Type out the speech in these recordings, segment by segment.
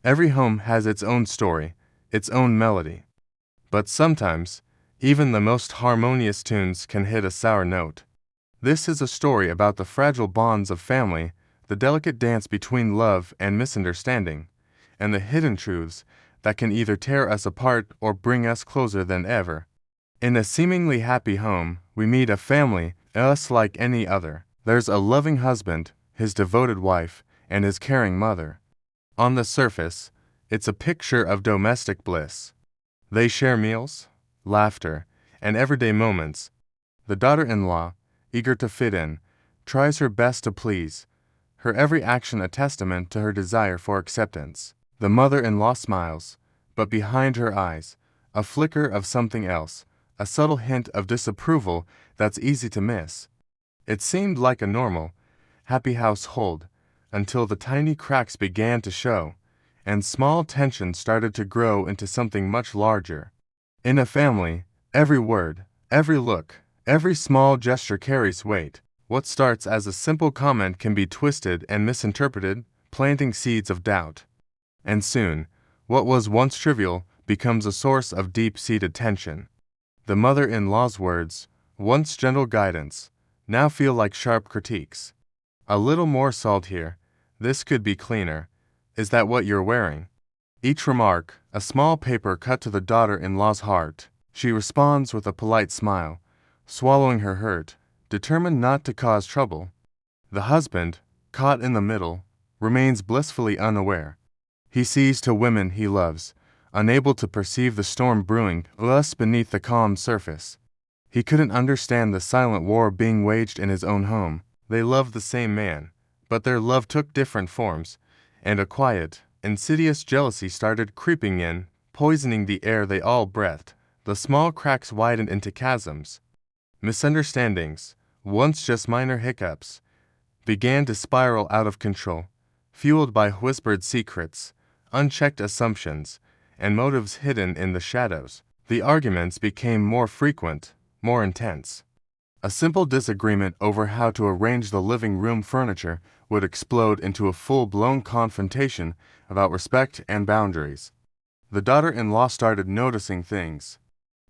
Every home has its own story, its own melody. But sometimes, even the most harmonious tunes can hit a sour note. This is a story about the fragile bonds of family, the delicate dance between love and misunderstanding, and the hidden truths that can either tear us apart or bring us closer than ever. In a seemingly happy home, we meet a family just like any other. There's a loving husband, his devoted wife, and his caring mother. On the surface, it's a picture of domestic bliss. They share meals, laughter, and everyday moments. The daughter-in-law, eager to fit in, tries her best to please, her every action a testament to her desire for acceptance. The mother-in-law smiles, but behind her eyes, a flicker of something else, a subtle hint of disapproval that's easy to miss. It seemed like a normal, happy household, until the tiny cracks began to show, and small tensions started to grow into something much larger. In a family, every word, every look, every small gesture carries weight. What starts as a simple comment can be twisted and misinterpreted, planting seeds of doubt. And soon, what was once trivial becomes a source of deep-seated tension. The mother-in-law's words, once gentle guidance, now feel like sharp critiques. A little more salt here. This could be cleaner. Is that what you're wearing? Each remark, a small paper cut to the daughter-in-law's heart. She responds with a polite smile, swallowing her hurt, determined not to cause trouble. The husband, caught in the middle, remains blissfully unaware. He sees to women he loves, unable to perceive the storm brewing just beneath the calm surface. He couldn't understand the silent war being waged in his own home. They loved the same man, but their love took different forms, and a quiet, insidious jealousy started creeping in, poisoning the air they all breathed. The small cracks widened into chasms. Misunderstandings, once just minor hiccups, began to spiral out of control, fueled by whispered secrets, unchecked assumptions, and motives hidden in the shadows. The arguments became more frequent, more intense. A simple disagreement over how to arrange the living room furniture would explode into a full-blown confrontation about respect and boundaries. The daughter-in-law started noticing things.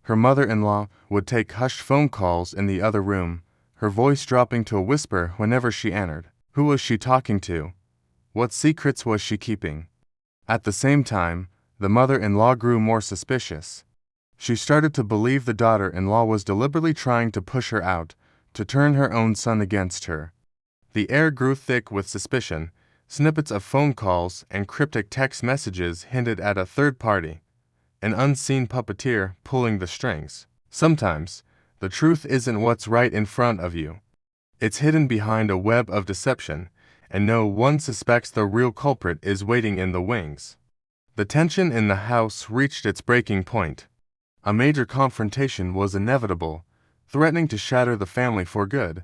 Her mother-in-law would take hushed phone calls in the other room, her voice dropping to a whisper whenever she entered. Who was she talking to? What secrets was she keeping? At the same time, the mother-in-law grew more suspicious. She started to believe the daughter-in-law was deliberately trying to push her out, to turn her own son against her. The air grew thick with suspicion. Snippets of phone calls and cryptic text messages hinted at a third party, an unseen puppeteer pulling the strings. Sometimes, the truth isn't what's right in front of you. It's hidden behind a web of deception, and no one suspects the real culprit is waiting in the wings. The tension in the house reached its breaking point. A major confrontation was inevitable, threatening to shatter the family for good.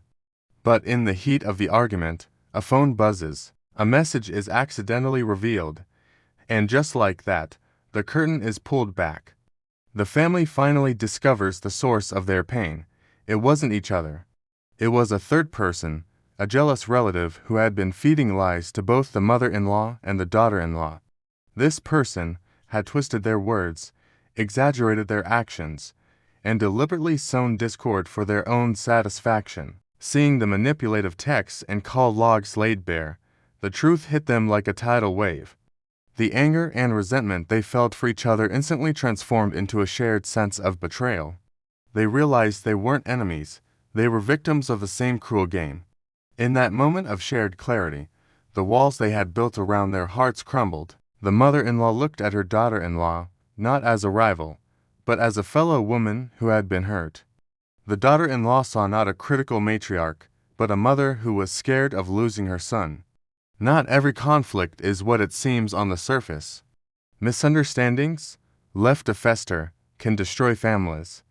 But in the heat of the argument, a phone buzzes, a message is accidentally revealed, and just like that, the curtain is pulled back. The family finally discovers the source of their pain. It wasn't each other. It was a third person, a jealous relative who had been feeding lies to both the mother-in-law and the daughter-in-law. This person had twisted their words, exaggerated their actions, and deliberately sown discord for their own satisfaction. Seeing the manipulative texts and call logs laid bare, the truth hit them like a tidal wave. The anger and resentment they felt for each other instantly transformed into a shared sense of betrayal. They realized they weren't enemies, they were victims of the same cruel game. In that moment of shared clarity, the walls they had built around their hearts crumbled. The mother-in-law looked at her daughter-in-law, not as a rival, but as a fellow woman who had been hurt. The daughter-in-law saw not a critical matriarch, but a mother who was scared of losing her son. Not every conflict is what it seems on the surface. Misunderstandings, left to fester, can destroy families.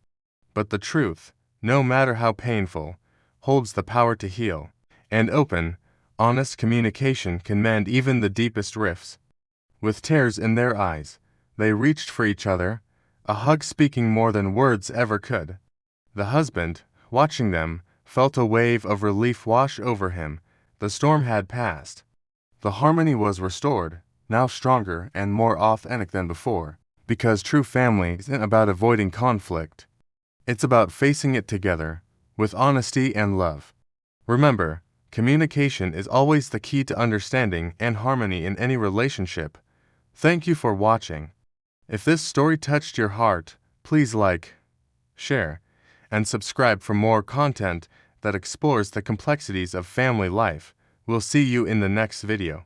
But the truth, no matter how painful, holds the power to heal, and open, honest communication can mend even the deepest rifts. With tears in their eyes, they reached for each other, a hug speaking more than words ever could. The husband, watching them, felt a wave of relief wash over him. The storm had passed. The harmony was restored, now stronger and more authentic than before, because true family isn't about avoiding conflict. It's about facing it together, with honesty and love. Remember, communication is always the key to understanding and harmony in any relationship. Thank you for watching. If this story touched your heart, please like, share, and subscribe for more content that explores the complexities of family life. We'll see you in the next video.